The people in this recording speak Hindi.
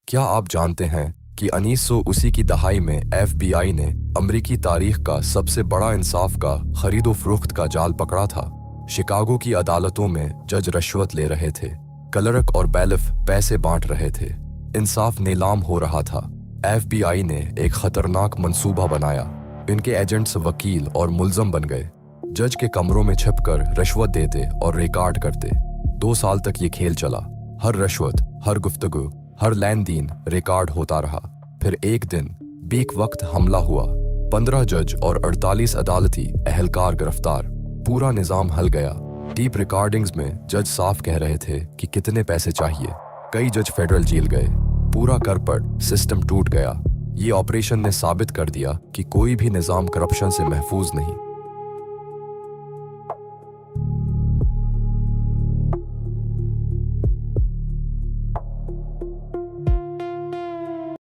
क्या आप जानते हैं कि 1980 की दहाई में FBI ने अमरीकी तारीख का सबसे बड़ा इंसाफ का खरीदो फरोख्त का जाल पकड़ा था। शिकागो की अदालतों में जज रिश्वत ले रहे थे, क्लर्क और बैलिफ पैसे बांट रहे थे, इंसाफ नीलाम हो रहा था। FBI ने एक खतरनाक मंसूबा बनाया। इनके एजेंट्स वकील और मुल्जम बन गए, जज के कमरों में छिपकर रिश्वत देते और रिकॉर्ड करते। 2 साल तक ये खेल चला। हर रिश्वत, हर गुफ्तगू, हर लेन देन रिकॉर्ड होता रहा। फिर एक दिन बीक वक्त हमला हुआ। 15 जज और 48 अदालती अहलकार गिरफ्तार। पूरा निजाम हल गया। डीप रिकॉर्डिंग्स में जज साफ कह रहे थे कि कितने पैसे चाहिए। कई जज फेडरल जेल गए। पूरा करपट सिस्टम टूट गया। ये ऑपरेशन ने साबित कर दिया कि कोई भी निजाम करप्शन से महफूज नहीं।